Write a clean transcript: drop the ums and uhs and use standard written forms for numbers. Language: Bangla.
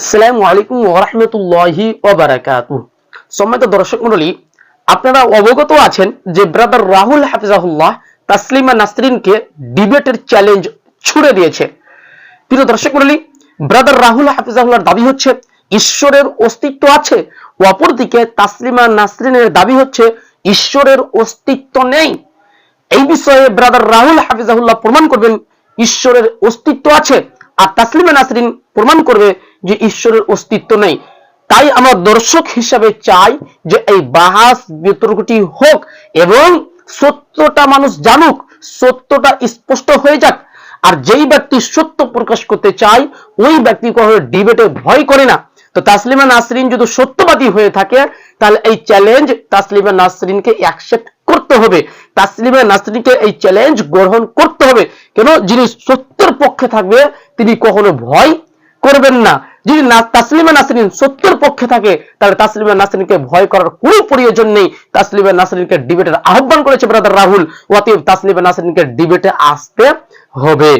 আসসালামু আলাইকুম ওয়া রাহমাতুল্লাহি ওয়া বারাকাতুহু। সম্মানিত দর্শক মণ্ডলী, আপনারা অবগত আছেন যে ব্রাদার রাহুল হাফিজাহুল্লাহ তাসলিমা নাসরিনকে ডিবেটের চ্যালেঞ্জ ছুড়ে দিয়েছে। প্রিয় দর্শক মণ্ডলী, ব্রাদার রাহুল হাফিজাহুল্লাহর দাবি হচ্ছে ঈশ্বরের অস্তিত্ব আছে, অপরদিকে তাসলিমা নাসরিনের দাবি হচ্ছে ঈশ্বরের অস্তিত্ব নেই। এই বিষয়ে ব্রাদার রাহুল হাফিজাহুল্লাহ প্রমাণ করবেন ঈশ্বরের অস্তিত্ব আছে, আর তাসলিমা নাসরিন প্রমাণ করবে যে ঈশ্বরের অস্তিত্ব নেই। তাই আমরা দর্শক হিসাবে চাই যে এই বাহাস বিতর্কটি হোক এবং সত্যটা মানুষ জানুক, সত্যটা স্পষ্ট হয়ে যাক। আর যেই ব্যক্তি সত্য প্রকাশ করতে চায় ওই ব্যক্তি কখনো ডিবেটে ভয় করে না। তো তাসলিমা নাসরিন যদি সত্যবাদী হয়ে থাকে তাহলে এই চ্যালেঞ্জ তাসলিমা নাসরিনকে অ্যাকসেপ্ট করতে হবে, তাসলিমা নাসরিনকে এই চ্যালেঞ্জ গ্রহণ করতে হবে। কেন? যিনি সত্যের পক্ষে থাকবে তিনি কখনো ভয় করবেন না। যদি তাসলিমা নাসরিন সত্যের পক্ষে থাকে তাহলে তাসলিমা নাসরিনকে ভয় করার কোনো প্রয়োজন নেই। তাসলিমা নাসরিনকে ডিবেটের আহ্বান করেছে ব্রাদার রাহুল, অতএব তাসলিমা নাসরিনকে ডিবেটে আসতে হবে।